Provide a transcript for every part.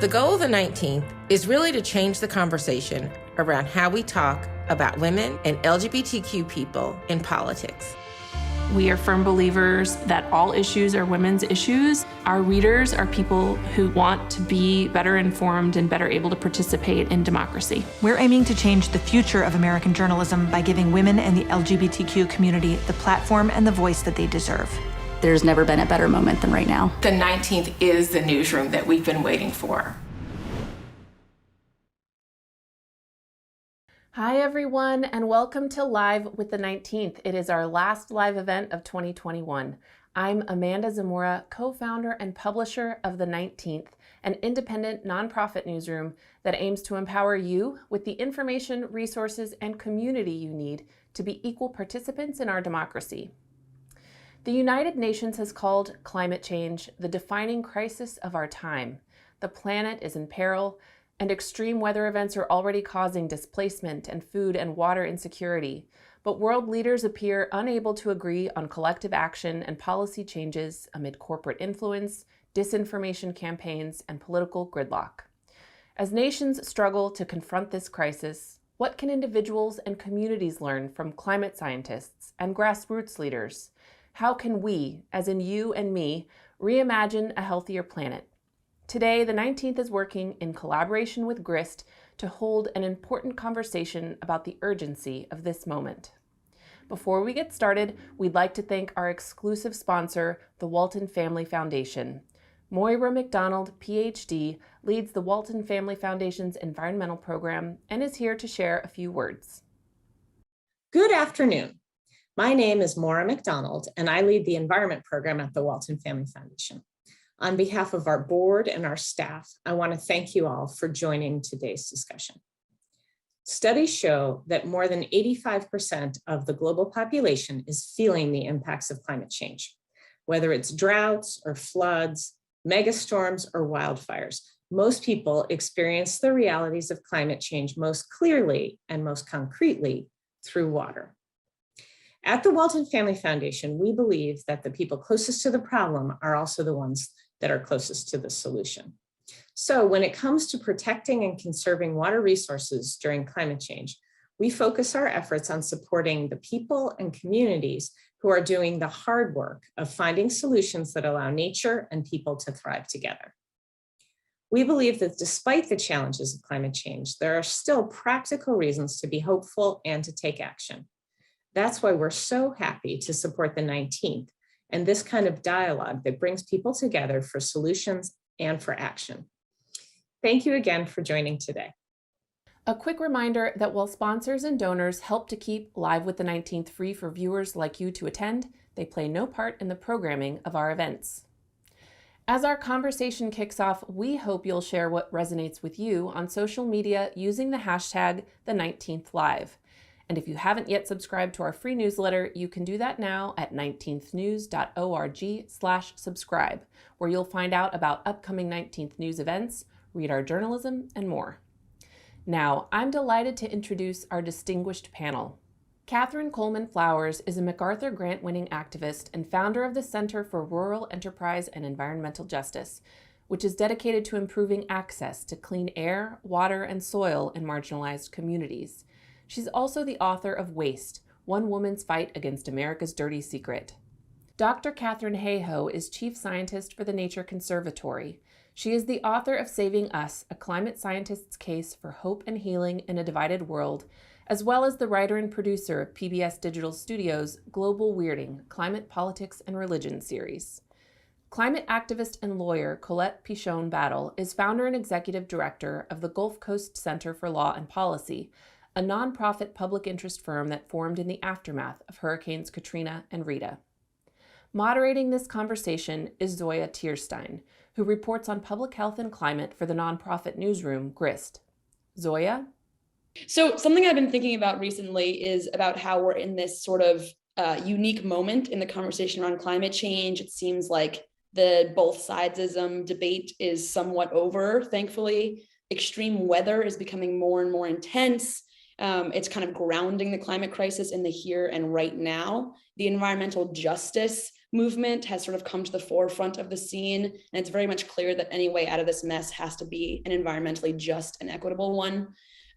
The goal of the 19th is really to change the conversation around how we talk about women and LGBTQ people in politics. We are firm believers that all issues are women's issues. Our readers are people who want to be better informed and better able to participate in democracy. We're aiming to change the future of American journalism by giving women and the LGBTQ community the platform and the voice that they deserve. There's never been a better moment than right now. The 19th is the newsroom that we've been waiting for. Hi, everyone, and welcome to Live with the 19th. It is our last live event of 2021. I'm Amanda Zamora, co-founder and publisher of The 19th, an independent nonprofit newsroom that aims to empower you with the information, resources, and community you need to be equal participants in our democracy. The United Nations has called climate change the defining crisis of our time. The planet is in peril, and extreme weather events are already causing displacement and food and water insecurity. But world leaders appear unable to agree on collective action and policy changes amid corporate influence, disinformation campaigns, and political gridlock. As nations struggle to confront this crisis, what can individuals and communities learn from climate scientists and grassroots leaders? How can we, as in you and me, reimagine a healthier planet? Today, the 19th is working in collaboration with Grist to hold an important conversation about the urgency of this moment. Before we get started, we'd like to thank our exclusive sponsor, the Walton Family Foundation. Moira McDonald, Ph.D., leads the Walton Family Foundation's environmental program and is here to share a few words. Good afternoon. My name is Moira McDonald, and I lead the environment program at the Walton Family Foundation. On behalf of our board and our staff, I want to thank you all for joining today's discussion. Studies show that more than 85% of the global population is feeling the impacts of climate change, whether it's droughts or floods, megastorms or wildfires. Most people experience the realities of climate change most clearly and most concretely through water. At the Walton Family Foundation, we believe that the people closest to the problem are also the ones that are closest to the solution. So when it comes to protecting and conserving water resources during climate change, we focus our efforts on supporting the people and communities who are doing the hard work of finding solutions that allow nature and people to thrive together. We believe that despite the challenges of climate change, there are still practical reasons to be hopeful and to take action. That's why we're so happy to support the 19th and this kind of dialogue that brings people together for solutions and for action. Thank you again for joining today. A quick reminder that while sponsors and donors help to keep Live with the 19th free for viewers like you to attend, they play no part in the programming of our events. As our conversation kicks off, we hope you'll share what resonates with you on social media using the hashtag #the19thlive. And if you haven't yet subscribed to our free newsletter, you can do that now at 19thnews.org/subscribe, where you'll find out about upcoming 19th News events, read our journalism, and more. Now, I'm delighted to introduce our distinguished panel. Katharine Coleman Flowers is a MacArthur grant-winning activist and founder of the Center for Rural Enterprise and Environmental Justice, which is dedicated to improving access to clean air, water, and soil in marginalized communities. She's also the author of Waste, One Woman's Fight Against America's Dirty Secret. Dr. Katharine Hayhoe is Chief Scientist for the Nature Conservatory. She is the author of Saving Us, a climate scientist's case for hope and healing in a divided world, as well as the writer and producer of PBS Digital Studios' Global Weirding, Climate, Politics, and Religion series. Climate activist and lawyer Colette Pichon-Battle is founder and executive director of the Gulf Coast Center for Law and Policy, a nonprofit public interest firm that formed in the aftermath of Hurricanes Katrina and Rita. Moderating this conversation is Zoya Tierstein, who reports on public health and climate for the nonprofit newsroom Grist. Zoya? So something I've been thinking about recently is about how we're in this sort of unique moment in the conversation around climate change. It seems like the both sidesism debate is somewhat over, thankfully. Extreme weather is becoming more and more intense. It's kind of grounding the climate crisis in the here and right now. The environmental justice movement has sort of come to the forefront of the scene. And it's very much clear that any way out of this mess has to be an environmentally just and equitable one.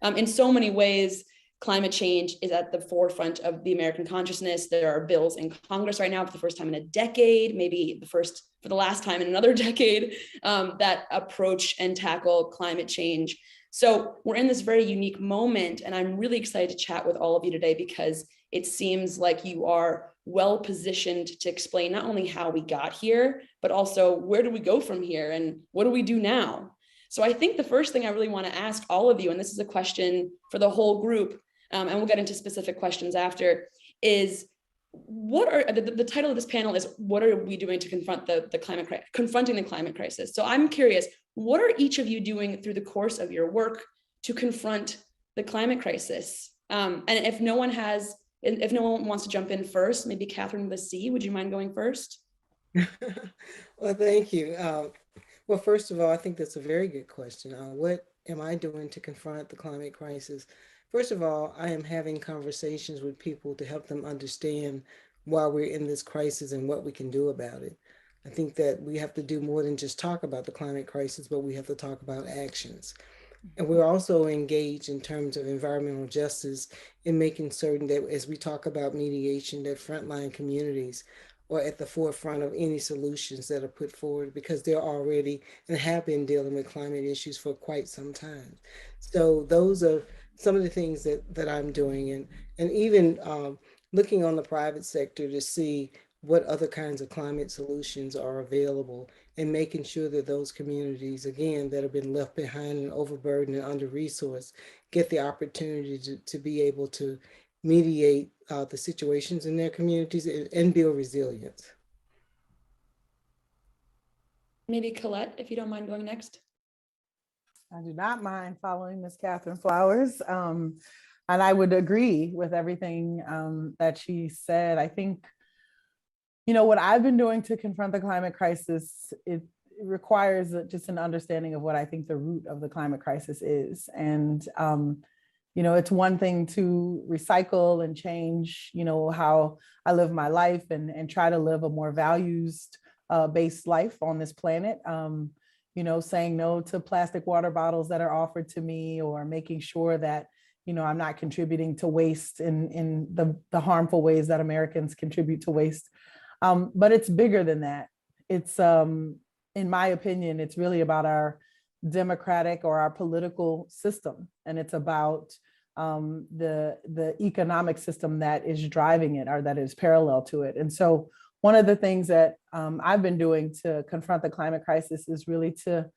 In so many ways, climate change is at the forefront of the American consciousness. There are bills in Congress right now for the first time in a decade, maybe for the last time in another decade, that approach and tackle climate change. So we're in this very unique moment, and I'm really excited to chat with all of you today because it seems like you are well positioned to explain not only how we got here, but also where do we go from here and what do we do now? So I think the first thing I really want to ask all of you, and this is a question for the whole group, and we'll get into specific questions after, is what are the title of this panel is what are we doing to confront the climate crisis, confronting the climate crisis. So I'm curious, what are each of you doing through the course of your work to confront the climate crisis? And if no one wants to jump in first, maybe Katharine with a C, would you mind going first? Well, thank you. Well, first of all, I think that's a very good question. What am I doing to confront the climate crisis? First of all, I am having conversations with people to help them understand why we're in this crisis and what we can do about it. I think that we have to do more than just talk about the climate crisis, but we have to talk about actions. And we're also engaged in terms of environmental justice in making certain that as we talk about mediation, that frontline communities are at the forefront of any solutions that are put forward because they're already and have been dealing with climate issues for quite some time. So those are some of the things that I'm doing, and even looking on the private sector to see what other kinds of climate solutions are available and making sure that those communities, again, that have been left behind and overburdened and under-resourced get the opportunity to be able to mediate the situations in their communities and build resilience. Maybe Colette, if you don't mind going next. I do not mind following Ms. Katharine Flowers. And I would agree with everything that she said. I think, what I've been doing to confront the climate crisis, it requires just an understanding of what I think the root of the climate crisis is. And, it's one thing to recycle and change, how I live my life and try to live a more values-based life on this planet. Saying no to plastic water bottles that are offered to me, or making sure that, I'm not contributing to waste in the harmful ways that Americans contribute to waste. But it's bigger than that. It's, in my opinion, it's really about our democratic or our political system. And it's about the economic system that is driving it or that is parallel to it. And so one of the things that I've been doing to confront the climate crisis is really to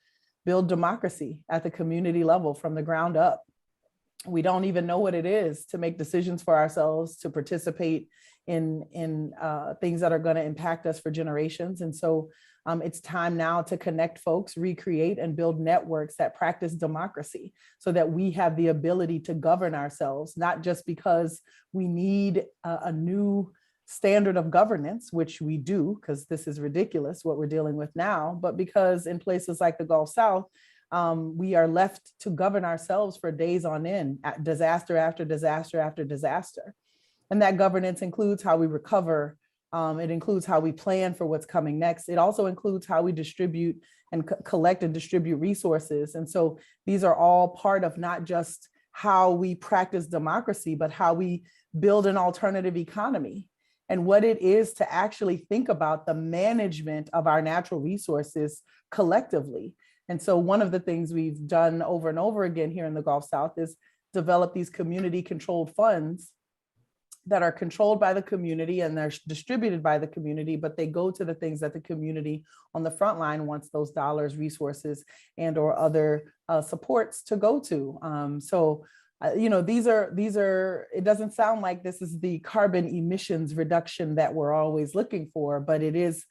build democracy at the community level from the ground up. We don't even know what it is to make decisions for ourselves, to participate in things that are going to impact us for generations. And so it's time now to connect folks, recreate and build networks that practice democracy so that we have the ability to govern ourselves, not just because we need a new standard of governance, which we do, because this is ridiculous what we're dealing with now, but because in places like the Gulf South, we are left to govern ourselves for days on end, disaster after disaster after disaster. And that governance includes how we recover. It includes how we plan for what's coming next. It also includes how we distribute and collect and distribute resources. And so these are all part of not just how we practice democracy, but how we build an alternative economy and what it is to actually think about the management of our natural resources collectively. And so one of the things we've done over and over again here in the Gulf South is develop these community controlled funds that are controlled by the community and they're distributed by the community, but they go to the things that the community on the front line wants those dollars, resources, and or other supports to go to. These are, it doesn't sound like this is the carbon emissions reduction that we're always looking for, but it is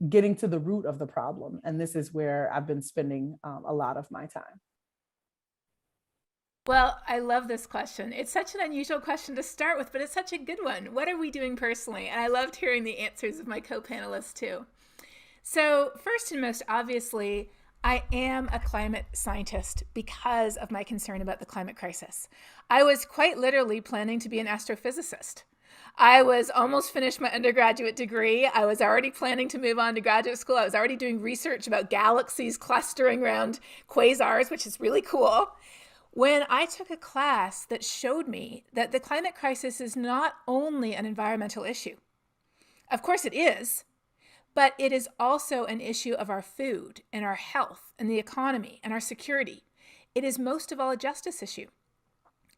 getting to the root of the problem. And this is where I've been spending a lot of my time. Well, I love this question. It's such an unusual question to start with, but it's such a good one. What are we doing personally? And I loved hearing the answers of my co-panelists too. So first and most obviously, I am a climate scientist because of my concern about the climate crisis. I was quite literally planning to be an astrophysicist. I was almost finished my undergraduate degree. I was already planning to move on to graduate school. I was already doing research about galaxies clustering around quasars, which is really cool, when I took a class that showed me that the climate crisis is not only an environmental issue. Of course it is, but it is also an issue of our food and our health and the economy and our security. It is most of all a justice issue.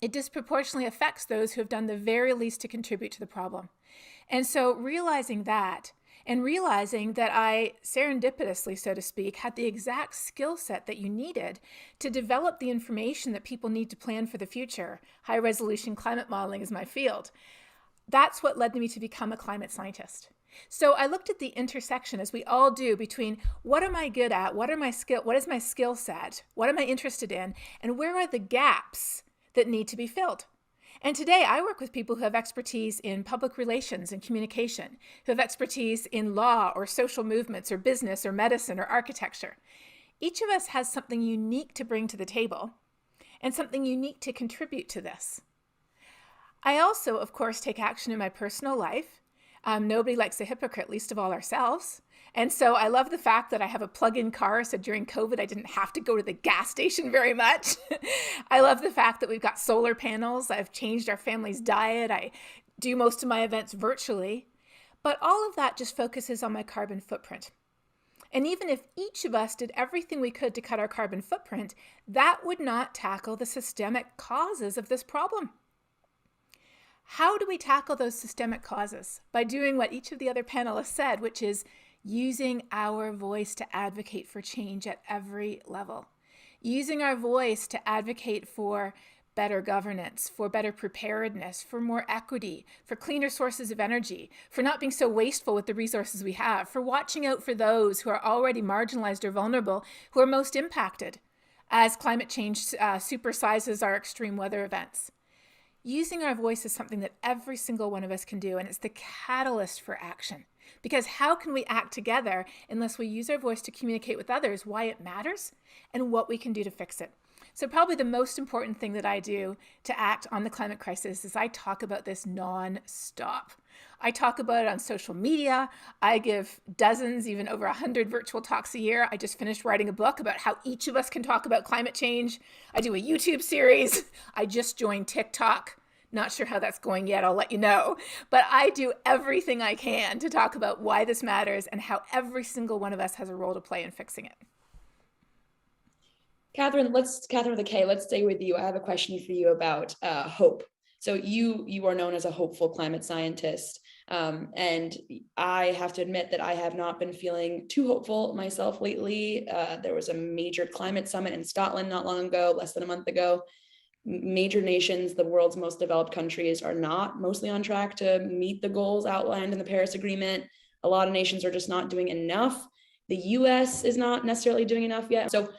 It disproportionately affects those who have done the very least to contribute to the problem. And so realizing that, and realizing that I serendipitously, so to speak, had the exact skill set that you needed to develop the information that people need to plan for the future. High resolution climate modeling is my field. That's what led me to become a climate scientist. So I looked at the intersection, as we all do, between what am I good at, what is my skill set, what am I interested in, and where are the gaps that need to be filled. And today I work with people who have expertise in public relations and communication, who have expertise in law or social movements or business or medicine or architecture. Each of us has something unique to bring to the table and something unique to contribute to this. I also, of course, take action in my personal life. Nobody likes a hypocrite, least of all ourselves. And so I love the fact that I have a plug-in car, so during COVID, I didn't have to go to the gas station very much. I love the fact that we've got solar panels. I've changed our family's diet. I do most of my events virtually. But all of that just focuses on my carbon footprint. And even if each of us did everything we could to cut our carbon footprint, that would not tackle the systemic causes of this problem. How do we tackle those systemic causes? By doing what each of the other panelists said, which is using our voice to advocate for change at every level. Using our voice to advocate for better governance, for better preparedness, for more equity, for cleaner sources of energy, for not being so wasteful with the resources we have, for watching out for those who are already marginalized or vulnerable, who are most impacted as climate change supersizes our extreme weather events. Using our voice is something that every single one of us can do, and it's the catalyst for action. Because how can we act together unless we use our voice to communicate with others why it matters and what we can do to fix it? So probably the most important thing that I do to act on the climate crisis is I talk about this non-stop. I talk about it on social media. I give dozens, even over 100 virtual talks a year. I just finished writing a book about how each of us can talk about climate change. I do a YouTube series. I just joined TikTok. Not sure how that's going yet, I'll let you know. But I do everything I can to talk about why this matters and how every single one of us has a role to play in fixing it. Katharine with a K, let's stay with you. I have a question for you about hope. So you are known as a hopeful climate scientist. And I have to admit that I have not been feeling too hopeful myself lately. There was a major climate summit in Scotland not long ago, less than a month ago. Major nations, the world's most developed countries, are not mostly on track to meet the goals outlined in the Paris Agreement. A lot of nations are just not doing enough. The US is not necessarily doing enough yet. So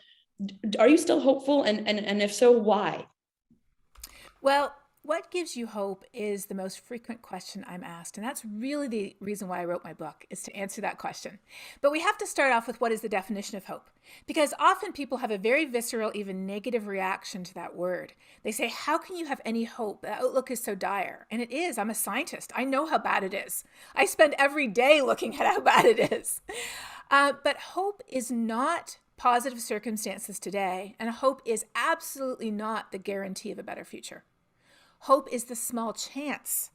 are you still hopeful? And if so, why? Well, what gives you hope is the most frequent question I'm asked. And that's really the reason why I wrote my book, is to answer that question. But we have to start off with what is the definition of hope? Because often people have a very visceral, even negative reaction to that word. They say, how can you have any hope? The outlook is so dire. And it is. I'm a scientist. I know how bad it is. I spend every day looking at how bad it is. But hope is not positive circumstances today. And hope is absolutely not the guarantee of a better future. Hope is the small chance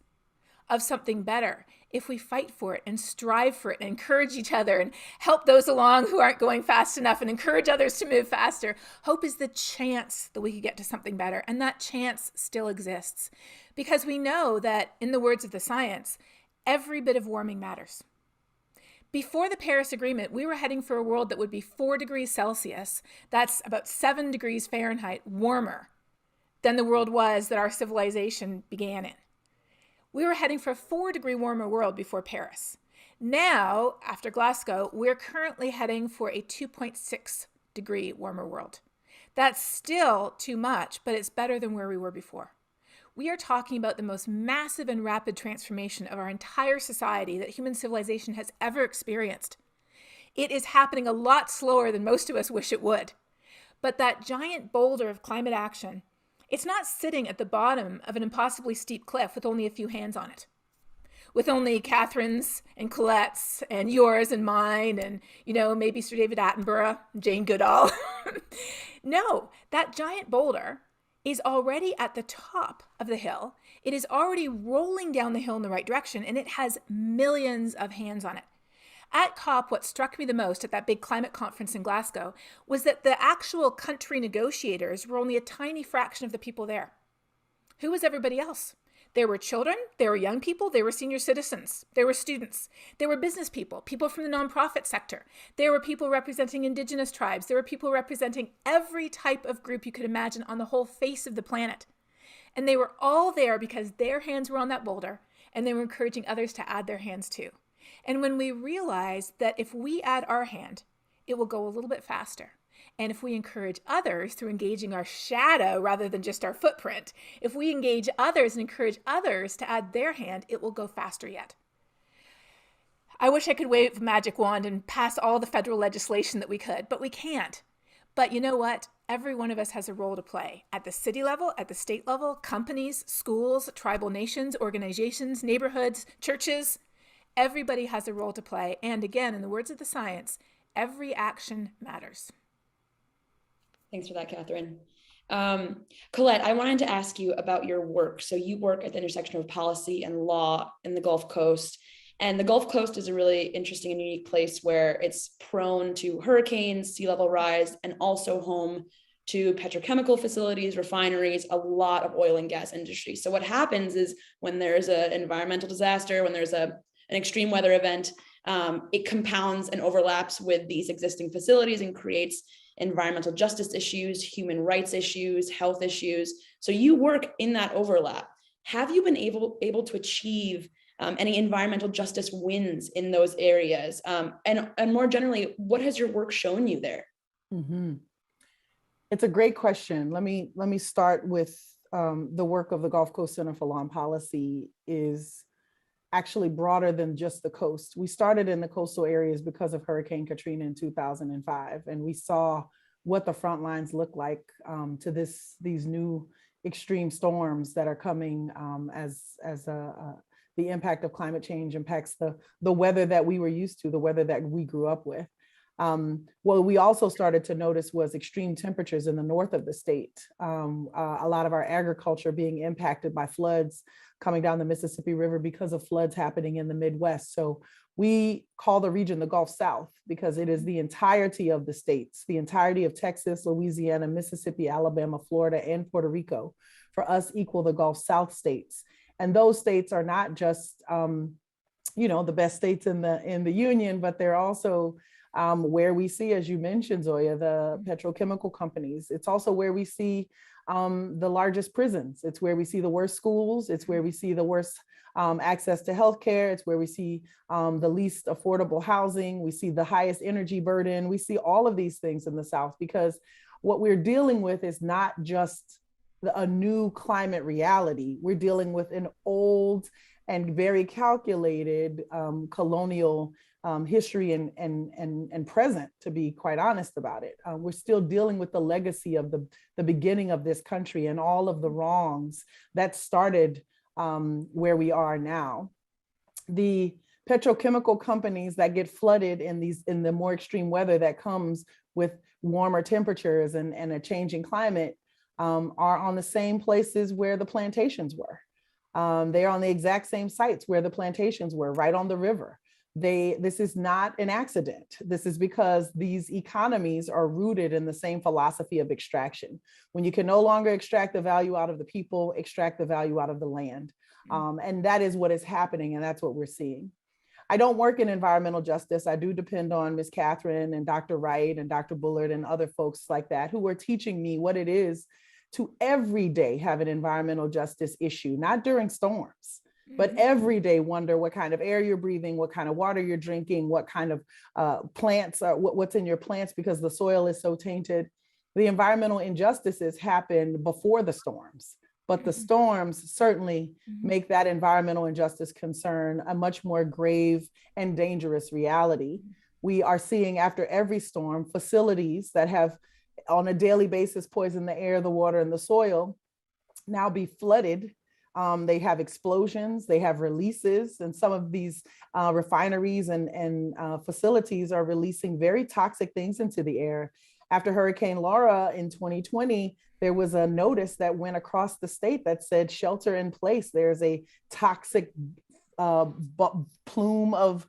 of something better if we fight for it and strive for it and encourage each other and help those along who aren't going fast enough and encourage others to move faster. Hope is the chance that we could get to something better. And that chance still exists because we know that, in the words of the science, every bit of warming matters. Before the Paris Agreement, we were heading for a world that would be 4 degrees Celsius. That's about 7 degrees Fahrenheit warmer than the world was that our civilization began in. We were heading for a 4-degree warmer world before Paris. Now, after Glasgow, we're currently heading for a 2.6-degree warmer world. That's still too much, but it's better than where we were before. We are talking about the most massive and rapid transformation of our entire society that human civilization has ever experienced. It is happening a lot slower than most of us wish it would. But that giant boulder of climate action, it's not sitting at the bottom of an impossibly steep cliff with only a few hands on it. with only Catherine's and Colette's and yours and mine and, maybe Sir David Attenborough, Jane Goodall. No, that giant boulder is already at the top of the hill. It is already rolling down the hill in the right direction, and it has millions of hands on it. At COP, what struck me the most at that big climate conference in Glasgow was that the actual country negotiators were only a tiny fraction of the people there. Who was everybody else? There were children, there were young people, there were senior citizens, there were students, there were business people, people from the nonprofit sector, there were people representing indigenous tribes, there were people representing every type of group you could imagine on the whole face of the planet. And they were all there because their hands were on that boulder, and they were encouraging others to add their hands too. And when we realize that if we add our hand, it will go a little bit faster. And if we encourage others through engaging our shadow rather than just our footprint, if we engage others and encourage others to add their hand, it will go faster yet. I wish I could wave a magic wand and pass all the federal legislation that we could, but we can't. But you know what? Every one of us has a role to play at the city level, at the state level, companies, schools, tribal nations, organizations, neighborhoods, churches. Everybody has a role to play. And again, in the words of the science, every action matters. Thanks for that, Katharine. Colette, I wanted to ask you about your work. So you work at the intersection of policy and law in the Gulf Coast. And the Gulf Coast is a really interesting and unique place where it's prone to hurricanes, sea level rise, and also home to petrochemical facilities, refineries, a lot of oil and gas industry. So what happens is when there's an environmental disaster, when there's an extreme weather event, it compounds and overlaps with these existing facilities and creates environmental justice issues, human rights issues, health issues. So you work in that overlap. Have you been able to achieve any environmental justice wins in those areas? And more generally, what has your work shown you there? Mm-hmm. It's a great question. Let me start with the work of the Gulf Coast Center for Law and Policy is actually broader than just the coast. We started in the coastal areas because of Hurricane Katrina in 2005, and we saw what the front lines look like to these new extreme storms that are coming as the impact of climate change impacts the weather that we were used to, the weather that we grew up with. What we also started to notice was extreme temperatures in the north of the state. A lot of our agriculture being impacted by floods coming down the Mississippi River because of floods happening in the Midwest. So we call the region the Gulf South because it is the entirety of the states, the entirety of Texas, Louisiana, Mississippi, Alabama, Florida, and Puerto Rico. For us equal the Gulf South states. And those states are not just, the best states in the union, but they're also where we see, as you mentioned, Zoya, the petrochemical companies. It's also where we see the largest prisons. It's where we see the worst schools. It's where we see the worst access to healthcare. It's where we see the least affordable housing. We see the highest energy burden. We see all of these things in the South because what we're dealing with is not just a new climate reality. We're dealing with an old and very calculated colonial history and present, to be quite honest about it. We're still dealing with the legacy of the beginning of this country and all of the wrongs that started where we are now. The petrochemical companies that get flooded in the more extreme weather that comes with warmer temperatures and a changing climate are on the same places where the plantations were. They are on the exact same sites where the plantations were, right on the river. This is not an accident. This is because these economies are rooted in the same philosophy of extraction. When you can no longer extract the value out of the people, extract the value out of the land. And that is what is happening, and that's what we're seeing. I don't work in environmental justice. I do depend on Ms. Katharine and Dr. Wright and Dr. Bullard and other folks like that who are teaching me what it is to every day have an environmental justice issue, not during storms, but every day wonder what kind of air you're breathing, what kind of water you're drinking, what kind of plants, what's in your plants because the soil is so tainted. The environmental injustices happen before the storms, but the storms certainly make that environmental injustice concern a much more grave and dangerous reality. We are seeing after every storm facilities that have on a daily basis poison the air, the water, and the soil now be flooded They have explosions, they have releases, and some of these refineries and facilities are releasing very toxic things into the air. After Hurricane Laura in 2020, there was a notice that went across the state that said shelter in place. There's a toxic plume of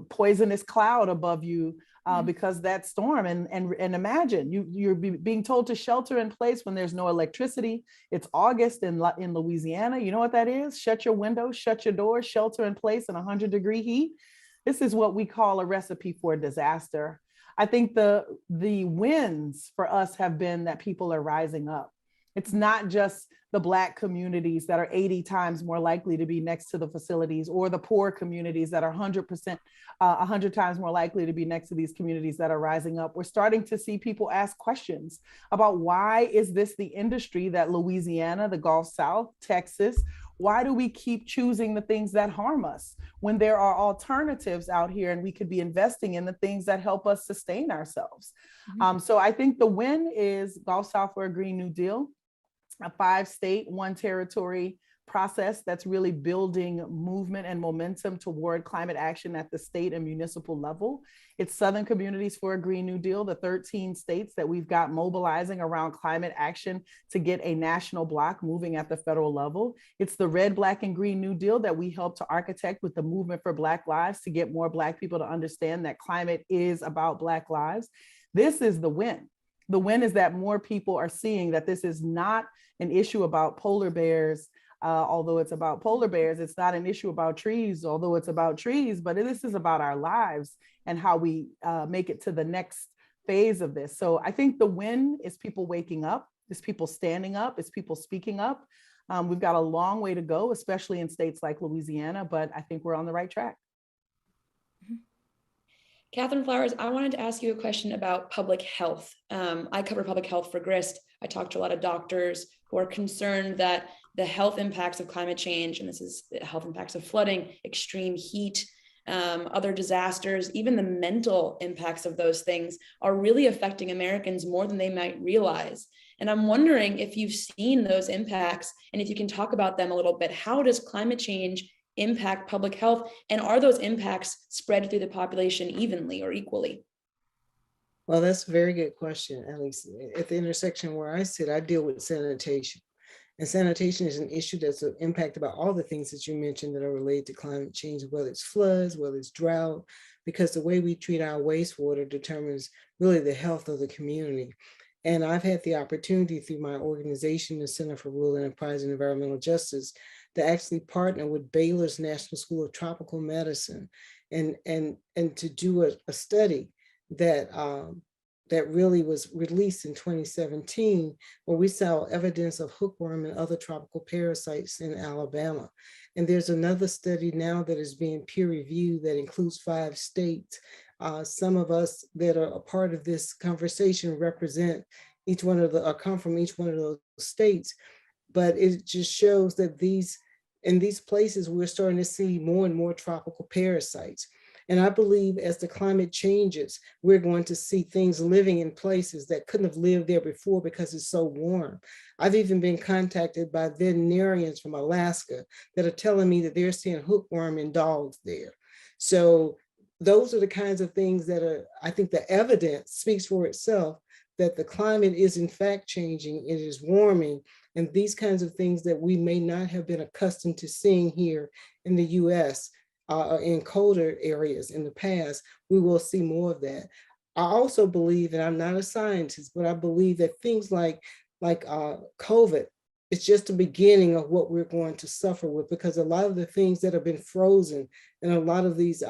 poisonous cloud above you because that storm. And imagine you're being told to shelter in place when there's no electricity. It's August in Louisiana. You know what that is? Shut your windows, shut your doors, shelter in place in 100-degree heat. This is what we call a recipe for disaster. I think the wins for us have been that people are rising up. It's not just the Black communities that are 80 times more likely to be next to the facilities, or the poor communities that are 100 times more likely to be next to these communities that are rising up. We're starting to see people ask questions about, why is this the industry that Louisiana, the Gulf South, Texas, why do we keep choosing the things that harm us when there are alternatives out here and we could be investing in the things that help us sustain ourselves? So I think the win is Gulf South for a Green New Deal, a 5-state, 1-territory process that's really building movement and momentum toward climate action at the state and municipal level. It's Southern Communities for a Green New Deal, the 13 states that we've got mobilizing around climate action to get a national block moving at the federal level. It's the Red, Black, and Green New Deal that we helped to architect with the Movement for Black Lives to get more Black people to understand that climate is about Black lives. This is the win. The win is that more people are seeing that this is not an issue about polar bears, although it's about polar bears. It's not an issue about trees, although it's about trees, but this is about our lives and how we make it to the next phase of this. So I think the win is people waking up, is people standing up, is people speaking up. We've got a long way to go, especially in states like Louisiana, but I think we're on the right track. Katharine Flowers, I wanted to ask you a question about public health. I cover public health for Grist. I talk to a lot of doctors who are concerned that the health impacts of climate change, and this is the health impacts of flooding, extreme heat, other disasters, even the mental impacts of those things are really affecting Americans more than they might realize. And I'm wondering if you've seen those impacts, and if you can talk about them a little bit. How does climate change impact public health, and are those impacts spread through the population evenly or equally? Well, that's a very good question. At least at the intersection where I sit, I deal with sanitation. And sanitation is an issue that's impacted by all the things that you mentioned that are related to climate change, whether it's floods, whether it's drought, because the way we treat our wastewater determines really the health of the community. And I've had the opportunity through my organization, the Center for Rural Enterprise and Environmental Justice, to actually partner with Baylor's National School of Tropical Medicine and to do a study that that really was released in 2017, where we saw evidence of hookworm and other tropical parasites in Alabama. And there's another study now that is being peer reviewed that includes 5 states. Some of us that are a part of this conversation represent each one of the, come from each one of those states. But it just shows that in these places, we're starting to see more and more tropical parasites. And I believe as the climate changes, we're going to see things living in places that couldn't have lived there before because it's so warm. I've even been contacted by veterinarians from Alaska that are telling me that they're seeing hookworm in dogs there. So those are the kinds of things that are, I think the evidence speaks for itself, that the climate is in fact changing, it is warming, and these kinds of things that we may not have been accustomed to seeing here in the US, in colder areas in the past, we will see more of that. I also believe, and I'm not a scientist, but I believe that things like COVID, it's just the beginning of what we're going to suffer with, because a lot of the things that have been frozen and a lot of these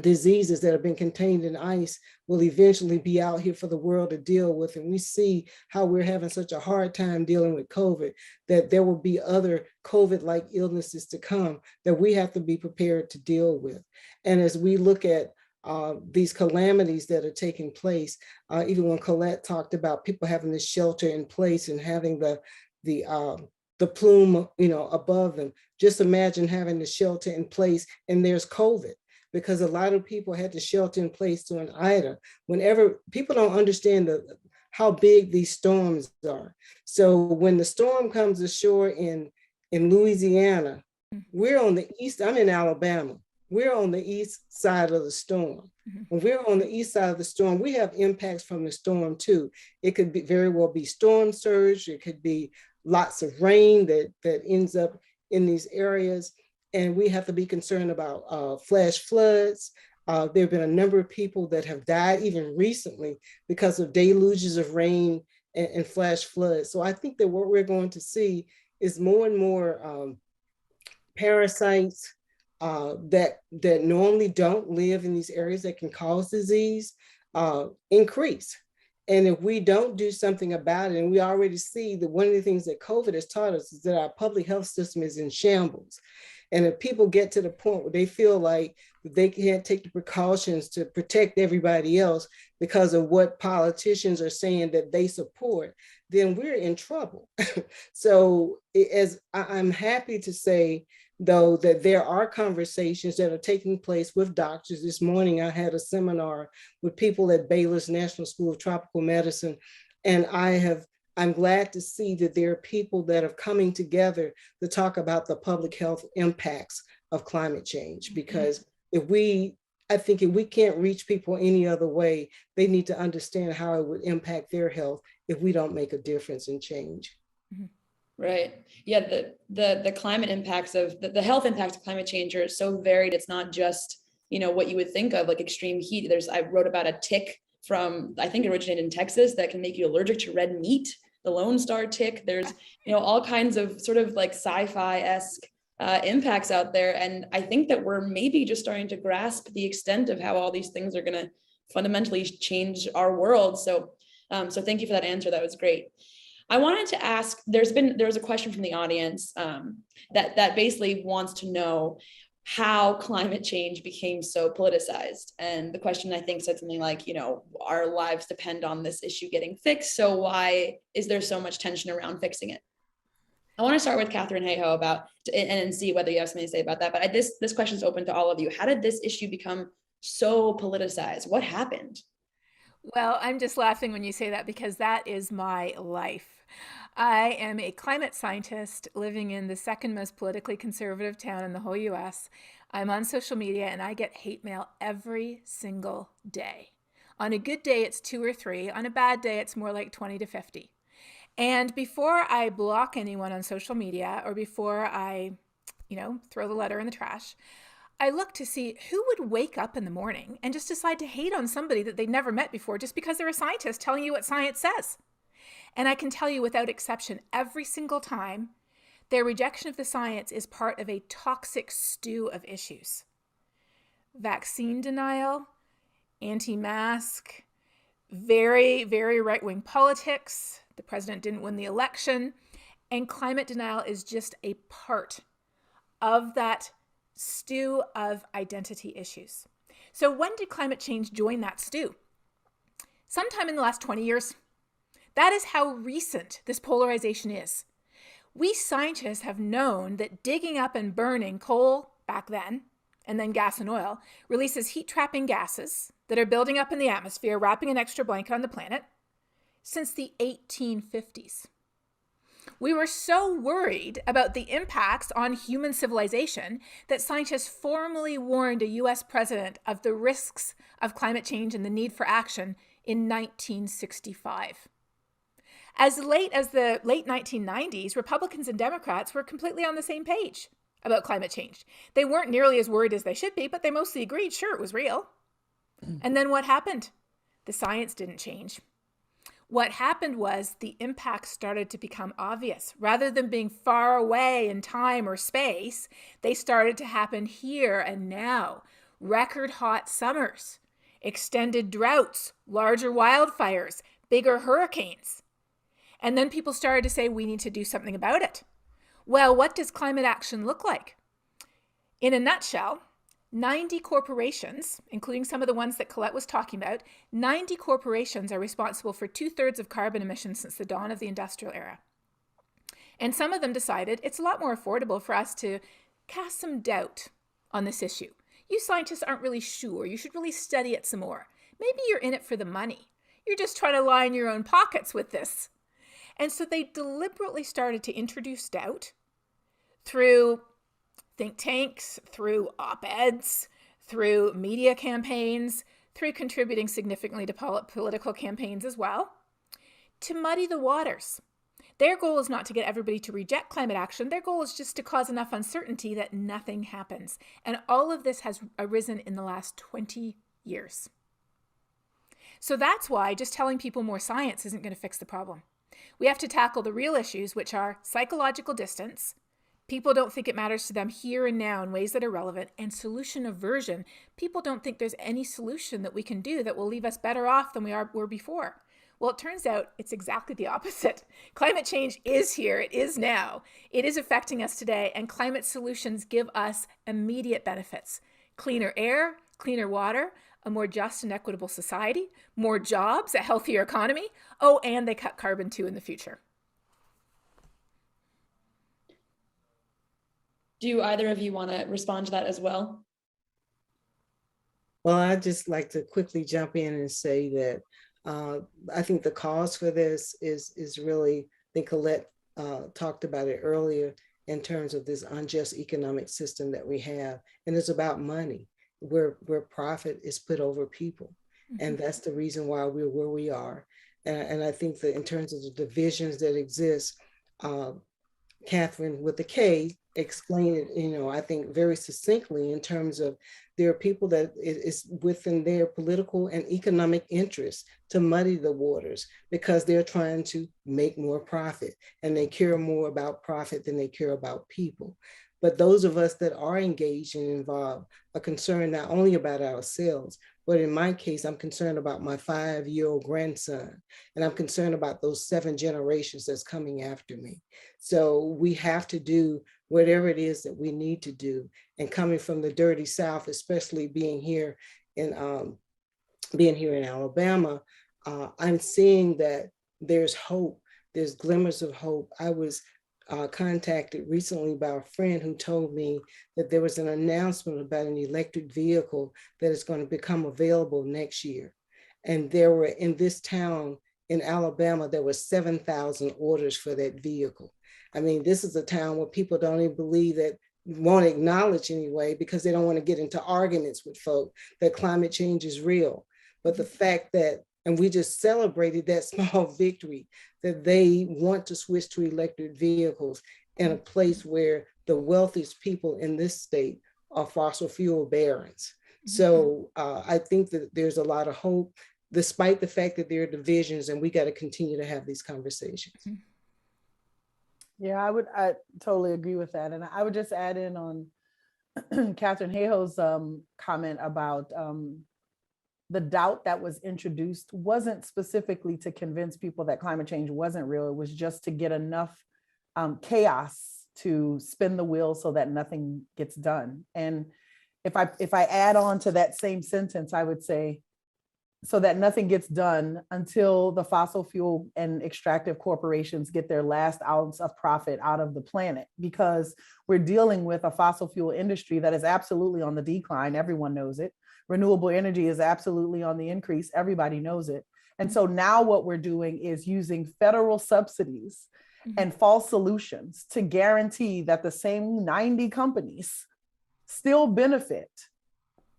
diseases that have been contained in ice will eventually be out here for the world to deal with. And we see how we're having such a hard time dealing with COVID, that there will be other COVID-like illnesses to come that we have to be prepared to deal with. And as we look at these calamities that are taking place, even when Colette talked about people having this shelter in place and having the plume, above them, just imagine having the shelter in place and there's COVID. Because a lot of people had to shelter in place during Ida. Whenever people don't understand how big these storms are. So when the storm comes ashore in Louisiana, we're on the east, I'm in Alabama, we're on the east side of the storm. When we're on the east side of the storm, we have impacts from the storm too. It could be very well be storm surge. It could be lots of rain that ends up in these areas. And we have to be concerned about flash floods. There have been a number of people that have died even recently because of deluges of rain and flash floods. So I think that what we're going to see is more and more parasites that normally don't live in these areas that can cause disease increase. And if we don't do something about it, and we already see that one of the things that COVID has taught us is that our public health system is in shambles. And if people get to the point where they feel like they can't take the precautions to protect everybody else because of what politicians are saying that they support, then we're in trouble. So as I'm happy to say, though, that there are conversations that are taking place with doctors. This morning, I had a seminar with people at Baylor's National School of Tropical Medicine, and I'm glad to see that there are people that are coming together to talk about the public health impacts of climate change. Because I think if we can't reach people any other way, they need to understand how it would impact their health if we don't make a difference and change. Right. Yeah. The climate impacts of the health impacts of climate change are so varied. It's not just, what you would think of like extreme heat. I wrote about a tick from, I think, originated in Texas that can make you allergic to red meat, the Lone Star tick. There's, all kinds of sort of like sci-fi-esque impacts out there. And I think that we're maybe just starting to grasp the extent of how all these things are going to fundamentally change our world. So thank you for that answer. That was great. I wanted to ask, there was a question from the audience that basically wants to know how climate change became so politicized. And the question, I think, said something like, our lives depend on this issue getting fixed. So why is there so much tension around fixing it? I want to start with Katharine Hayhoe and see whether you have something to say about that. But this question is open to all of you. How did this issue become so politicized? What happened? Well, I'm just laughing when you say that because that is my life. I am a climate scientist living in the second most politically conservative town in the whole US. I'm on social media and I get hate mail every single day. On a good day, it's 2 or 3. On a bad day, it's more like 20 to 50. And before I block anyone on social media or before I, throw the letter in the trash, I look to see who would wake up in the morning and just decide to hate on somebody that they'd never met before just because they're a scientist telling you what science says. And I can tell you without exception, every single time, their rejection of the science is part of a toxic stew of issues. Vaccine denial, anti-mask, very, very right-wing politics. The president didn't win the election. And climate denial is just a part of that stew of identity issues. So when did climate change join that stew? Sometime in the last 20 years. That is how recent this polarization is. We scientists have known that digging up and burning coal back then, and then gas and oil, releases heat-trapping gases that are building up in the atmosphere, wrapping an extra blanket on the planet, since the 1850s. We were so worried about the impacts on human civilization that scientists formally warned a US president of the risks of climate change and the need for action in 1965. As late as the late 1990s, Republicans and Democrats were completely on the same page about climate change. They weren't nearly as worried as they should be, but they mostly agreed, sure, it was real. And then what happened? The science didn't change. What happened was the impacts started to become obvious. Rather than being far away in time or space, they started to happen here and now. Record hot summers, extended droughts, larger wildfires, bigger hurricanes. And then people started to say, we need to do something about it. Well, what does climate action look like? In a nutshell, 90 corporations, including some of the ones that Colette was talking about, 90 corporations are responsible for 2/3 of carbon emissions since the dawn of the industrial era. And some of them decided it's a lot more affordable for us to cast some doubt on this issue. You scientists aren't really sure. You should really study it some more. Maybe you're in it for the money. You're just trying to line your own pockets with this. And so they deliberately started to introduce doubt through think tanks, through op-eds, through media campaigns, through contributing significantly to political campaigns as well, to muddy the waters. Their goal is not to get everybody to reject climate action. Their goal is just to cause enough uncertainty that nothing happens. And all of this has arisen in the last 20 years. So that's why just telling people more science isn't going to fix the problem. We have to tackle the real issues, which are psychological distance. People don't think it matters to them here and now in ways that are relevant, and solution aversion. People don't think there's any solution that we can do that will leave us better off than we were before. Well, it turns out it's exactly the opposite. Climate change is here. It is now. It is affecting us today, and climate solutions give us immediate benefits. Cleaner air, cleaner water, a more just and equitable society, more jobs, a healthier economy. Oh, and they cut carbon too in the future. Do either of you want to respond to that as well? Well, I'd just like to quickly jump in and say that I think the cause for this is really, I think Colette talked about it earlier in terms of this unjust economic system that we have. And it's about money, where profit is put over people. Mm-hmm. And that's the reason why we're where we are. And I think that in terms of the divisions that exist, Katharine with the K explained it, I think very succinctly in terms of there are people that it's within their political and economic interests to muddy the waters because they're trying to make more profit, and they care more about profit than they care about people. But those of us that are engaged and involved are concerned not only about ourselves, but in my case, I'm concerned about my 5-year-old grandson, and I'm concerned about those 7 generations that's coming after me. So we have to do whatever it is that we need to do. And coming from the dirty South, especially being here in Alabama, I'm seeing that there's hope. There's glimmers of hope. I was contacted recently by a friend who told me that there was an announcement about an electric vehicle that is going to become available next year. And there were, in this town in Alabama, there were 7,000 orders for that vehicle. I mean, this is a town where people don't even believe that, won't acknowledge anyway, because they don't want to get into arguments with folk that climate change is real. But the fact that, and we just celebrated that small victory, that they want to switch to electric vehicles in a place where the wealthiest people in this state are fossil fuel barons. So I think that there's a lot of hope, despite the fact that there are divisions, and we got to continue to have these conversations. Yeah, I totally agree with that. And I would just add in on Katharine Hayhoe's comment about the doubt that was introduced wasn't specifically to convince people that climate change wasn't real. It was just to get enough chaos to spin the wheel so that nothing gets done. And if I add on to that same sentence, I would say, so that nothing gets done until the fossil fuel and extractive corporations get their last ounce of profit out of the planet, because we're dealing with a fossil fuel industry that is absolutely on the decline. Everyone knows it. Renewable energy is absolutely on the increase. Everybody knows it. And so now what we're doing is using federal subsidies and false solutions to guarantee that the same 90 companies still benefit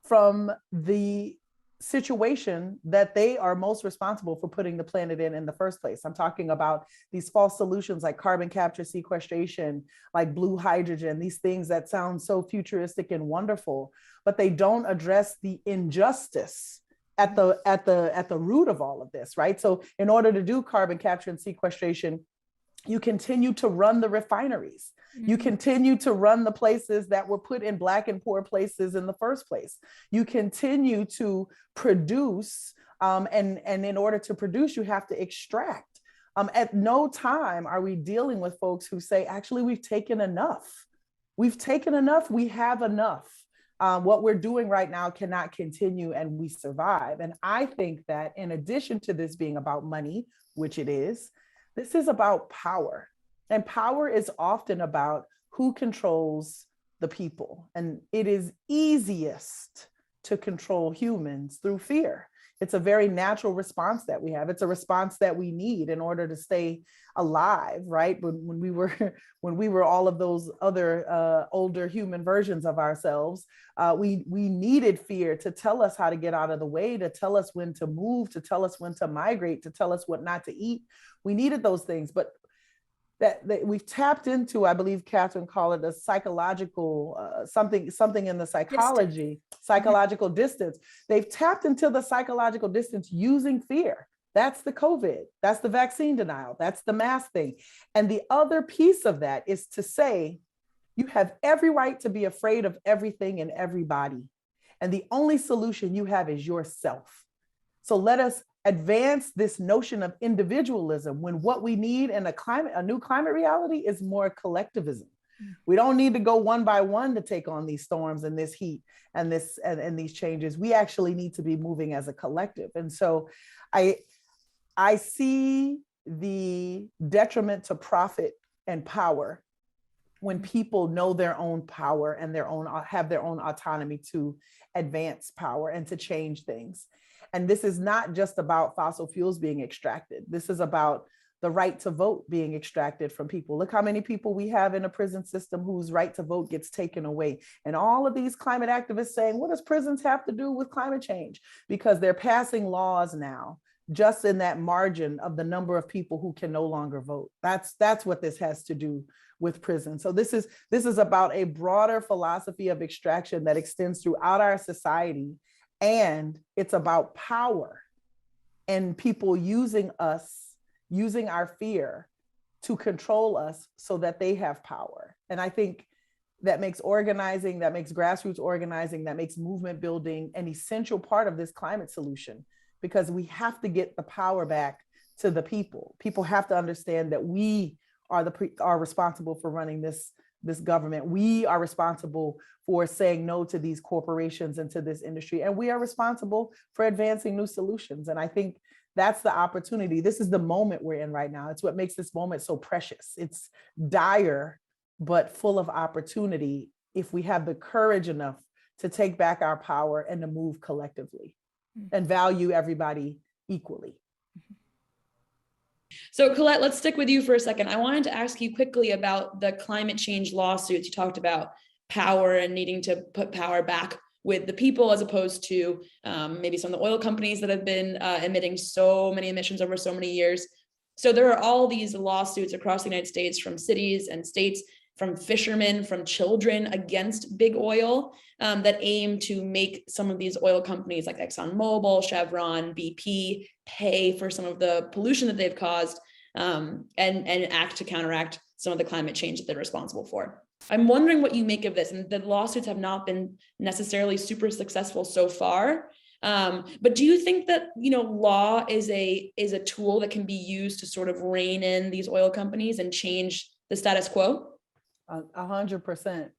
from the situation that they are most responsible for putting the planet in the first place. I'm talking about these false solutions like carbon capture, sequestration, like blue hydrogen, these things that sound so futuristic and wonderful, but they don't address the injustice at the root of all of this, right? So in order to do carbon capture and sequestration, you continue to run the refineries. You continue to run the places that were put in Black and poor places in the first place. You continue to produce, and in order to produce, you have to extract. At no time are we dealing with folks who say, actually, we've taken enough. We've taken enough. We have enough. What we're doing right now cannot continue, and we survive. And I think that in addition to this being about money, which it is, this is about power. And power is often about who controls the people. And it is easiest to control humans through fear. It's a very natural response that we have. It's a response that we need in order to stay alive, right? When we were all of those other older human versions of ourselves, we needed fear to tell us how to get out of the way, to tell us when to move, to tell us when to migrate, to tell us what not to eat. We needed those things, but that we've tapped into, I believe Katharine called it a psychological, something in the psychology, psychological distance. They've tapped into the psychological distance using fear. That's the COVID, that's the vaccine denial, that's the mask thing. And the other piece of that is to say, you have every right to be afraid of everything and everybody. And the only solution you have is yourself. So let us advance this notion of individualism when what we need in a new climate reality is more collectivism. We don't need to go one by one to take on these storms and this heat and these changes. We actually need to be moving as a collective. And so I see the detriment to profit and power when people know their own power and have their own autonomy to advance power and to change things. And this is not just about fossil fuels being extracted. This is about the right to vote being extracted from people. Look how many people we have in a prison system whose right to vote gets taken away. And all of these climate activists saying, what does prisons have to do with climate change? Because they're passing laws now just in that margin of the number of people who can no longer vote. That's what this has to do with prison. So this is about a broader philosophy of extraction that extends throughout our society. And it's about power and people using our fear to control us so that they have power. And I think that makes organizing, that makes grassroots organizing, that makes movement building an essential part of this climate solution, because we have to get the power back to the people. People have to understand that we are responsible for running this government. We are responsible for saying no to these corporations and to this industry. And we are responsible for advancing new solutions. And I think that's the opportunity. This is the moment we're in right now. It's what makes this moment so precious. It's dire, but full of opportunity if we have the courage enough to take back our power and to move collectively and value everybody equally. So Colette, let's stick with you for a second. I wanted to ask you quickly about the climate change lawsuits. You talked about power and needing to put power back with the people as opposed to maybe some of the oil companies that have been emitting so many emissions over so many years. So there are all these lawsuits across the United States from cities and states, from fishermen, from children against big oil that aim to make some of these oil companies like ExxonMobil, Chevron, BP pay for some of the pollution that they've caused and act to counteract some of the climate change that they're responsible for. I'm wondering what you make of this. And the lawsuits have not been necessarily super successful so far. But do you think that, law is a tool that can be used to sort of rein in these oil companies and change the status quo? 100%.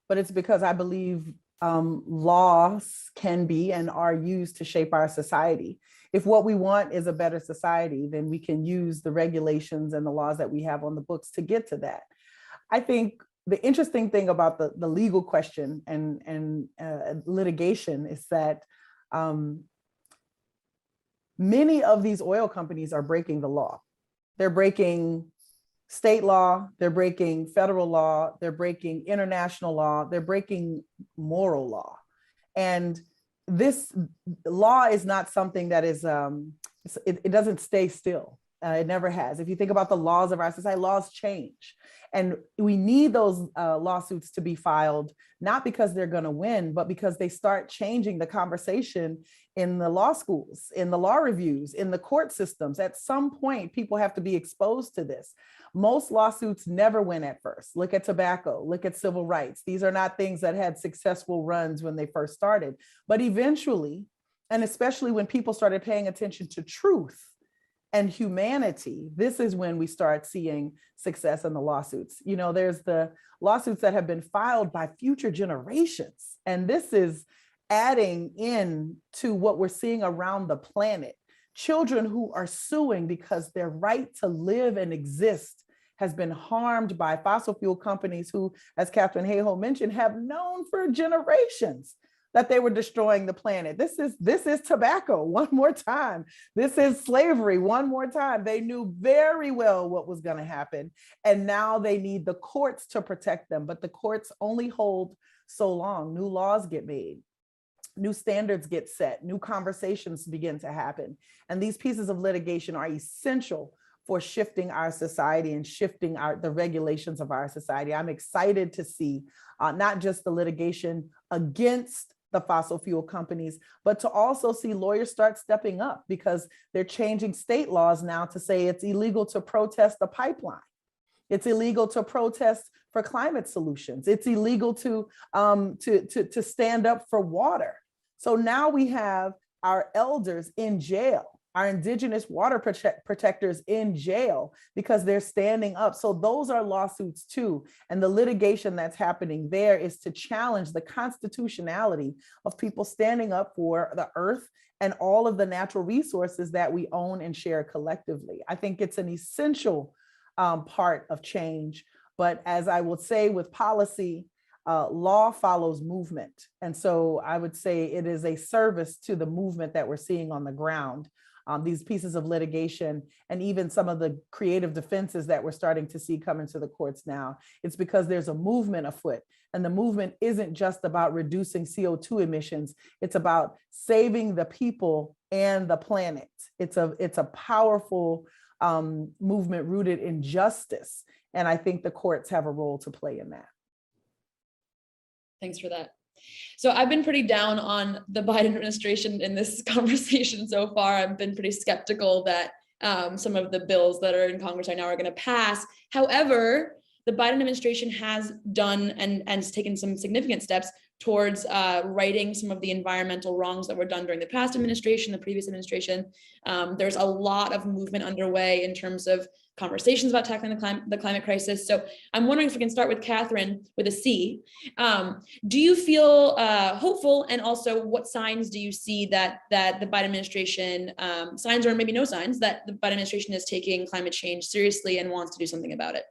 But it's because I believe laws can be and are used to shape our society. If what we want is a better society, then we can use the regulations and the laws that we have on the books to get to that. I think the interesting thing about the legal question and litigation is that many of these oil companies are breaking the law. They're breaking state law, they're breaking federal law, they're breaking international law, they're breaking moral law. And this law is not something that is, it doesn't stay still. It never has. If you think about the laws of our society, laws change. And we need those lawsuits to be filed, not because they're going to win, but because they start changing the conversation in the law schools, in the law reviews, in the court systems. At some point, people have to be exposed to this. Most lawsuits never win at first. Look at tobacco, look at civil rights. These are not things that had successful runs when they first started. But eventually, and especially when people started paying attention to truth and humanity, this is when we start seeing success in the lawsuits. There's the lawsuits that have been filed by future generations. And this is adding in to what we're seeing around the planet. Children who are suing because their right to live and exist has been harmed by fossil fuel companies who, as Katharine Hayhoe mentioned, have known for generations that they were destroying the planet. This is tobacco one more time. This is slavery one more time. They knew very well what was going to happen. And now they need the courts to protect them. But the courts only hold so long. New laws get made. New standards get set. New conversations begin to happen. And these pieces of litigation are essential for shifting our society and shifting the regulations of our society. I'm excited to see not just the litigation against the fossil fuel companies, but to also see lawyers start stepping up, because they're changing state laws now to say it's illegal to protest the pipeline. It's illegal to protest for climate solutions. It's illegal to stand up for water. So now we have our elders in jail, our indigenous water protectors in jail, because they're standing up. So those are lawsuits too. And the litigation that's happening there is to challenge the constitutionality of people standing up for the earth and all of the natural resources that we own and share collectively. I think it's an essential part of change. But as I will say with policy, law follows movement. And so I would say it is a service to the movement that we're seeing on the ground. These pieces of litigation and even some of the creative defenses that we're starting to see come into the courts now, it's because there's a movement afoot. And the movement isn't just about reducing CO2 emissions, it's about saving the people and the planet. It's a powerful movement rooted in justice. And I think the courts have a role to play in that. Thanks for that. So I've been pretty down on the Biden administration in this conversation so far. I've been pretty skeptical that some of the bills that are in Congress right now are going to pass. However, the Biden administration has done and has taken some significant steps towards righting some of the environmental wrongs that were done during the past administration, the previous administration. There's a lot of movement underway in terms of conversations about tackling the climate crisis. So I'm wondering if we can start with Katharine with a C. Do you feel hopeful, and also what signs do you see that the Biden administration, signs or maybe no signs, that the Biden administration is taking climate change seriously and wants to do something about it?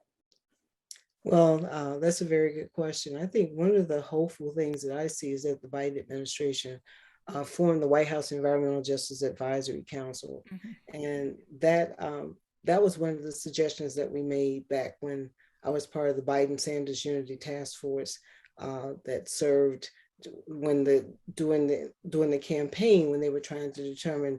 Well, that's a very good question. I think one of the hopeful things that I see is that the Biden administration formed the White House Environmental Justice Advisory Council. Mm-hmm. And that was one of the suggestions that we made back when I was part of the Biden-Sanders Unity Task Force that served during the campaign, when they were trying to determine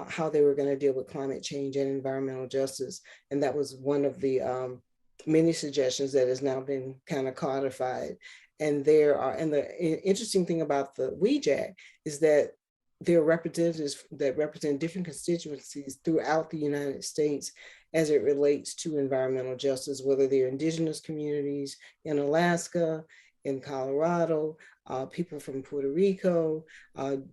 how they were going to deal with climate change and environmental justice. And that was one of the many suggestions that has now been kind of codified. And the interesting thing about the WEJAC is that there are representatives that represent different constituencies throughout the United States as it relates to environmental justice, whether they're indigenous communities in Alaska, in Colorado, people from Puerto Rico,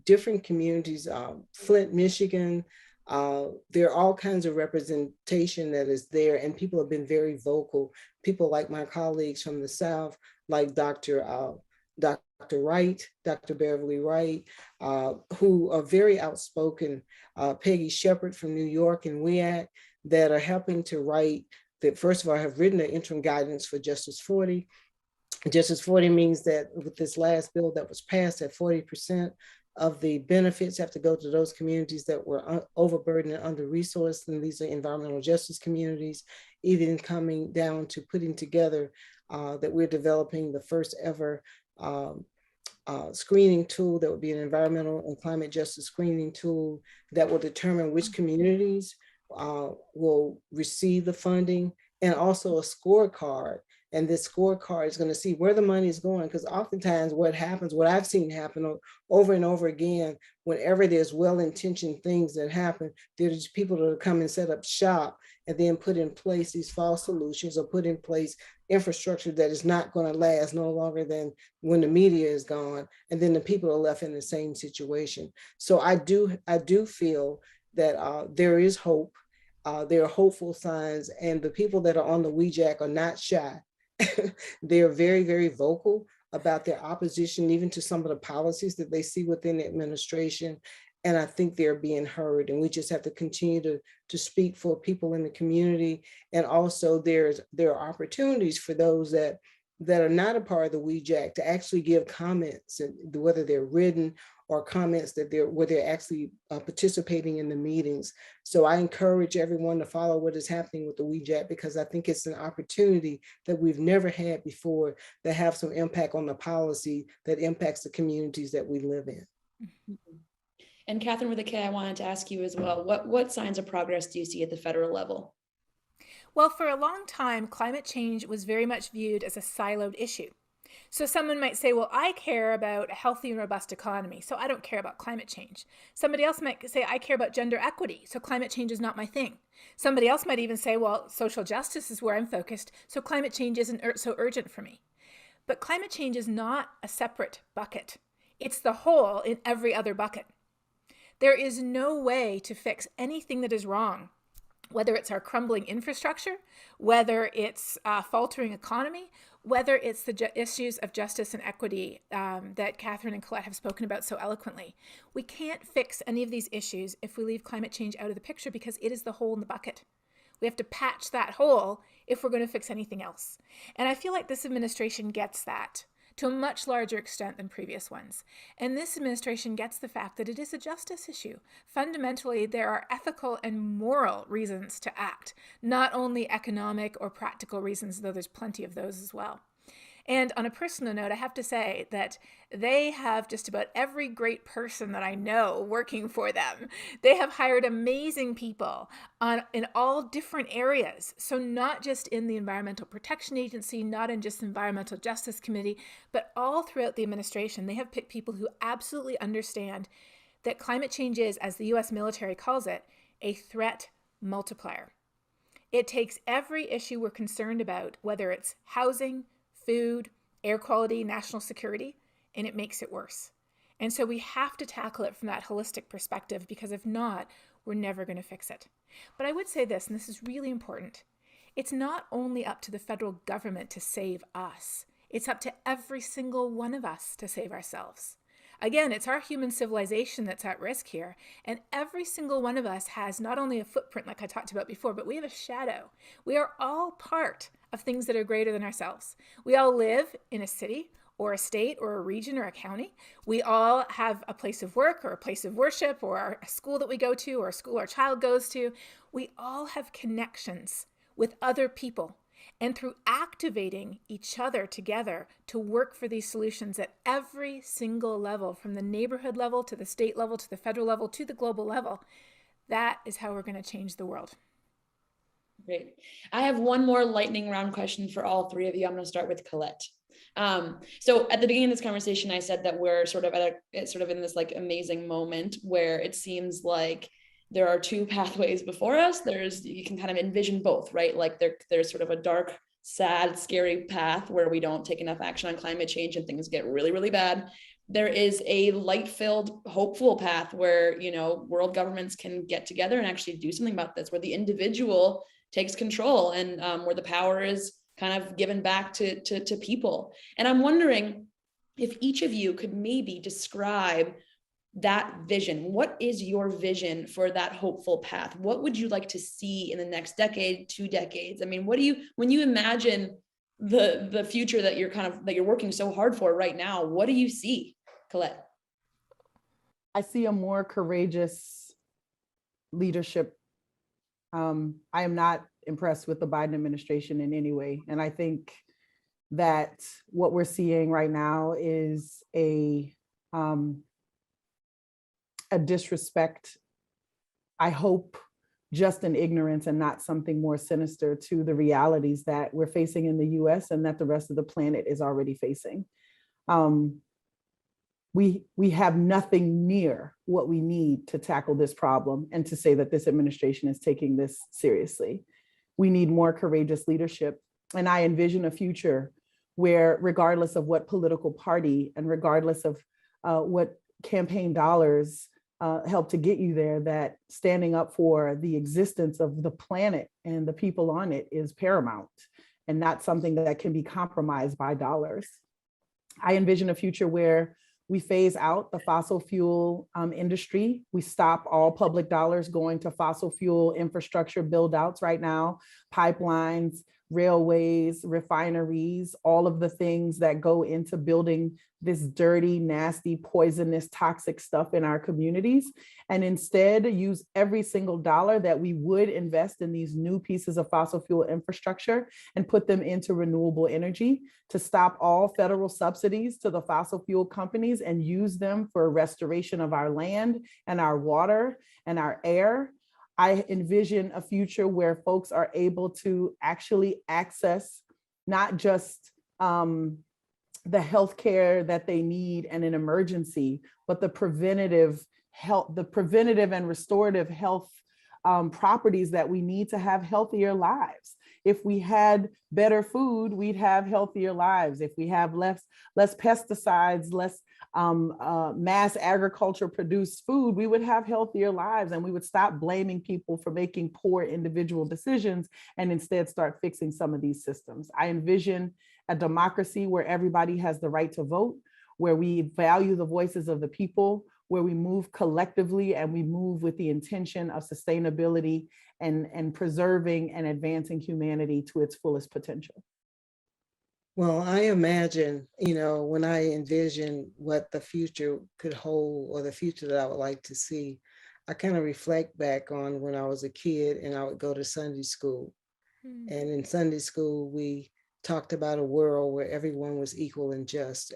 different communities, Flint, Michigan. There are all kinds of representation that is there, and people have been very vocal. People like my colleagues from the South, like Dr. Wright, Dr. Beverly Wright, who are very outspoken, Peggy Shepard from New York and WEAC, that are helping to write, that first of all have written the interim guidance for Justice 40. Justice 40 means that with this last bill that was passed, that 40% of the benefits have to go to those communities that were overburdened and under-resourced, and these are environmental justice communities, even coming down to putting together that we're developing the first ever screening tool that would be an environmental and climate justice screening tool that will determine which communities will receive the funding, and also a scorecard. And this scorecard is going to see where the money is going, because oftentimes what I've seen happen over and over again, whenever there's well-intentioned things that happen, there's people that come and set up shop and then put in place these false solutions, or put in place infrastructure that is not going to last no longer than when the media is gone, and then the people are left in the same situation. So I do feel that there is hope. There are hopeful signs, and the people that are on the WEJAC are not shy. They're very, very vocal about their opposition, even to some of the policies that they see within the administration. And I think they're being heard, and we just have to continue to speak for people in the community. And also there are opportunities for those that that are not a part of the WEJAC to actually give comments, and whether they're written or comments that where they're actually participating in the meetings. So I encourage everyone to follow what is happening with the WEJAC, because I think it's an opportunity that we've never had before that have some impact on the policy that impacts the communities that we live in. And Katharine with a K, I wanted to ask you as well, what signs of progress do you see at the federal level? Well, for a long time, climate change was very much viewed as a siloed issue. So someone might say, well, I care about a healthy and robust economy, so I don't care about climate change. Somebody else might say, I care about gender equity, so climate change is not my thing. Somebody else might even say, well, social justice is where I'm focused, so climate change isn't so urgent for me. But climate change is not a separate bucket. It's the whole in every other bucket. There is no way to fix anything that is wrong, whether it's our crumbling infrastructure, whether it's a faltering economy, whether it's the issues of justice and equity that Katharine and Colette have spoken about so eloquently. We can't fix any of these issues if we leave climate change out of the picture, because it is the hole in the bucket. We have to patch that hole if we're going to fix anything else. And I feel like this administration gets that to a much larger extent than previous ones. And this administration gets the fact that it is a justice issue. Fundamentally, there are ethical and moral reasons to act, not only economic or practical reasons, though there's plenty of those as well. And on a personal note, I have to say that they have just about every great person that I know working for them. They have hired amazing people in all different areas. So not just in the Environmental Protection Agency, not in just the Environmental Justice Committee, but all throughout the administration. They have picked people who absolutely understand that climate change is, as the US military calls it, a threat multiplier. It takes every issue we're concerned about, whether it's housing, food, air quality, national security, and it makes it worse. And so we have to tackle it from that holistic perspective, because if not, we're never going to fix it. But I would say this, and this is really important. It's not only up to the federal government to save us. It's up to every single one of us to save ourselves. Again, it's our human civilization that's at risk here. And every single one of us has not only a footprint like I talked about before, but we have a shadow. We are all part of things that are greater than ourselves. We all live in a city or a state or a region or a county. We all have a place of work or a place of worship or a school that we go to or a school our child goes to. We all have connections with other people. And through activating each other together to work for these solutions at every single level, from the neighborhood level to the state level to the federal level to the global level, that is how we're going to change the world. Great. I have one more lightning round question for all three of you. I'm going to start with Colette. So at the beginning of this conversation, I said that we're sort of in this like amazing moment where it seems like there are two pathways before us. You can kind of envision both, right? Like there's sort of a dark, sad, scary path where we don't take enough action on climate change and things get really, really bad. There is a light-filled, hopeful path where, world governments can get together and actually do something about this, where the individual takes control and where the power is kind of given back to people. And I'm wondering if each of you could maybe describe that vision. What is your vision for that hopeful path? What would you like to see in the next decade, 2 decades? I mean, when you imagine the future that you're working so hard for right now, what do you see, Colette? I see a more courageous leadership. I am not impressed with the Biden administration in any way. And I think that what we're seeing right now is a disrespect, I hope, just an ignorance and not something more sinister to the realities that we're facing in the US and that the rest of the planet is already facing. We have nothing near what we need to tackle this problem and to say that this administration is taking this seriously. We need more courageous leadership. And I envision a future where, regardless of what political party and regardless of what campaign dollars help to get you there, that standing up for the existence of the planet and the people on it is paramount and not something that can be compromised by dollars. I envision a future where we phase out the fossil fuel industry. We stop all public dollars going to fossil fuel infrastructure build outs right now, pipelines, railways, refineries, all of the things that go into building this dirty, nasty, poisonous, toxic stuff in our communities, and instead use every single dollar that we would invest in these new pieces of fossil fuel infrastructure and put them into renewable energy, to stop all federal subsidies to the fossil fuel companies and use them for restoration of our land and our water and our air. I envision a future where folks are able to actually access not just the healthcare that they need in an emergency, but the preventative and restorative health properties that we need to have healthier lives. If we had better food, we'd have healthier lives. If we have less pesticides, less mass agriculture produced food, we would have healthier lives, and we would stop blaming people for making poor individual decisions and instead start fixing some of these systems. I envision a democracy where everybody has the right to vote, where we value the voices of the people, where we move collectively and we move with the intention of sustainability and preserving and advancing humanity to its fullest potential. Well, I imagine, when I envision what the future could hold, or the future that I would like to see, I kind of reflect back on when I was a kid and I would go to Sunday school. And in Sunday school, we talked about a world where everyone was equal and just.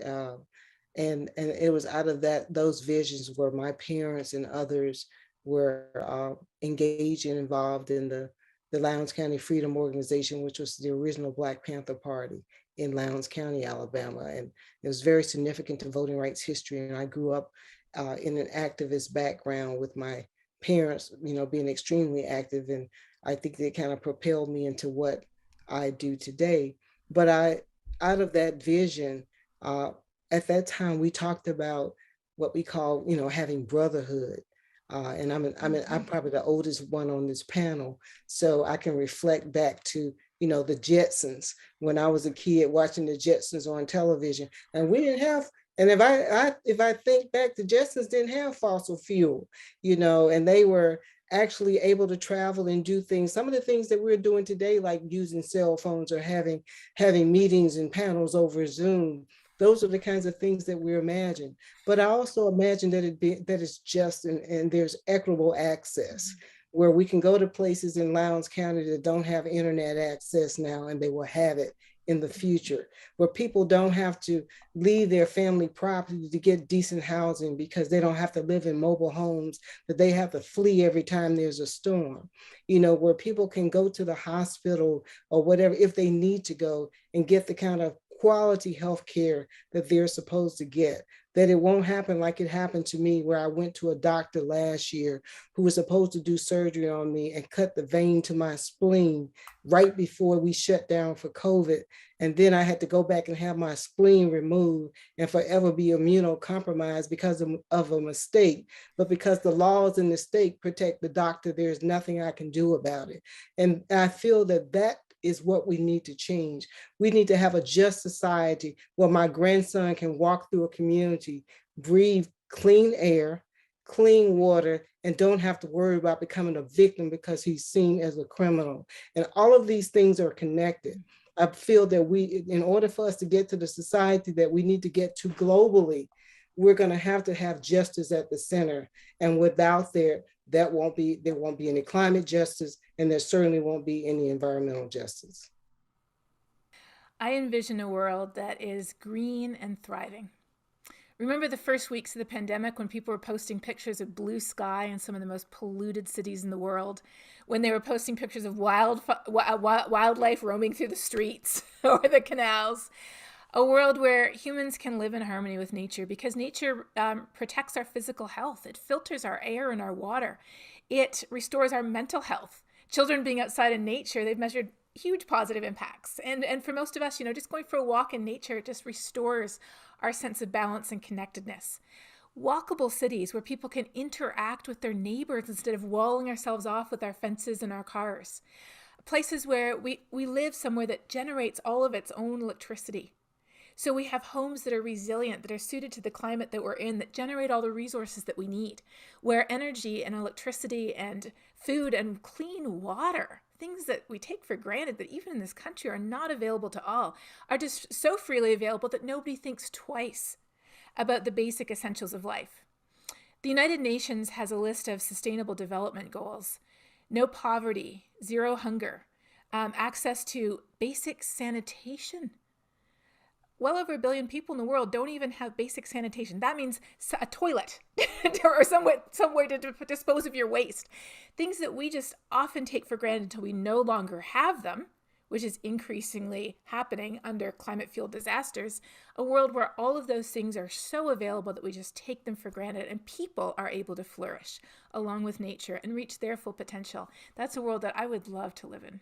And it was out of those visions where my parents and others were engaged and involved in the Lowndes County Freedom Organization, which was the original Black Panther Party in Lowndes County, Alabama. And it was very significant to voting rights history. And I grew up in an activist background with my parents, being extremely active. And I think they kind of propelled me into what I do today. But out of that vision, at that time, we talked about what we call, having brotherhood. And I'm probably the oldest one on this panel, so I can reflect back to, the Jetsons when I was a kid watching the Jetsons on television, and we didn't have. And if I think back, the Jetsons didn't have fossil fuel, and they were actually able to travel and do things. Some of the things that we're doing today, like using cell phones or having meetings and panels over Zoom. Those are the kinds of things that we imagine. But I also imagine that it's just and there's equitable access, where we can go to places in Lowndes County that don't have internet access now, and they will have it in the future, where people don't have to leave their family property to get decent housing because they don't have to live in mobile homes that they have to flee every time there's a storm, where people can go to the hospital or whatever if they need to go and get the kind of quality health care that they're supposed to get, that it won't happen like it happened to me, where I went to a doctor last year who was supposed to do surgery on me and cut the vein to my spleen right before we shut down for COVID. And then I had to go back and have my spleen removed and forever be immunocompromised because of a mistake. But because the laws in the state protect the doctor, there's nothing I can do about it. And I feel that is what we need to change. We need to have a just society where my grandson can walk through a community, breathe clean air, clean water, and don't have to worry about becoming a victim because he's seen as a criminal. And all of these things are connected. I feel that in order for us to get to the society that we need to get to globally, we're going to have justice at the center. And without there won't be any climate justice, and there certainly won't be any environmental justice. I envision a world that is green and thriving. Remember the first weeks of the pandemic when people were posting pictures of blue sky in some of the most polluted cities in the world, when they were posting pictures of wildlife roaming through the streets or the canals? A world where humans can live in harmony with nature, because nature protects our physical health. It filters our air and our water. It restores our mental health. Children being outside in nature, they've measured huge positive impacts. And for most of us, just going for a walk in nature just restores our sense of balance and connectedness. Walkable cities where people can interact with their neighbors instead of walling ourselves off with our fences and our cars. Places where we live somewhere that generates all of its own electricity. So we have homes that are resilient, that are suited to the climate that we're in, that generate all the resources that we need, where energy and electricity and food and clean water things that we take for granted that even in this country are not available to all, are just so freely available that nobody thinks twice about the basic essentials of life. The United Nations has a list of sustainable development goals: no poverty, zero hunger, access to basic sanitation. Well over 1 billion people in the world don't even have basic sanitation. That means a toilet or some way to dispose of your waste. Things that we just often take for granted until we no longer have them, which is increasingly happening under climate-fueled disasters. A world where all of those things are so available that we just take them for granted, and people are able to flourish along with nature and reach their full potential. That's a world that I would love to live in.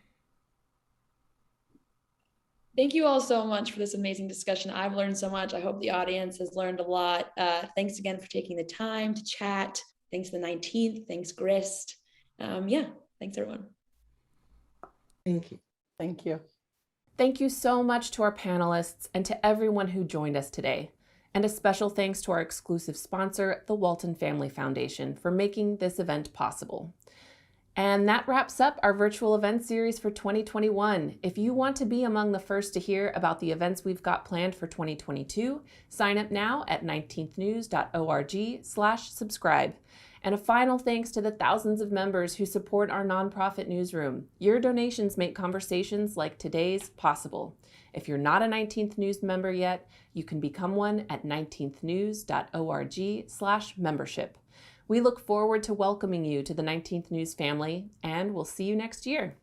Thank you all so much for this amazing discussion. I've learned so much. I hope the audience has learned a lot. Thanks again for taking the time to chat. Thanks the 19th. Thanks, Grist. Thanks everyone. Thank you. Thank you. Thank you so much to our panelists and to everyone who joined us today. And a special thanks to our exclusive sponsor, the Walton Family Foundation, for making this event possible. And that wraps up our virtual event series for 2021. If you want to be among the first to hear about the events we've got planned for 2022, sign up now at 19thnews.org/subscribe. And a final thanks to the thousands of members who support our nonprofit newsroom. Your donations make conversations like today's possible. If you're not a 19th News member yet, you can become one at 19thnews.org/membership. We look forward to welcoming you to the 19th News family, and we'll see you next year.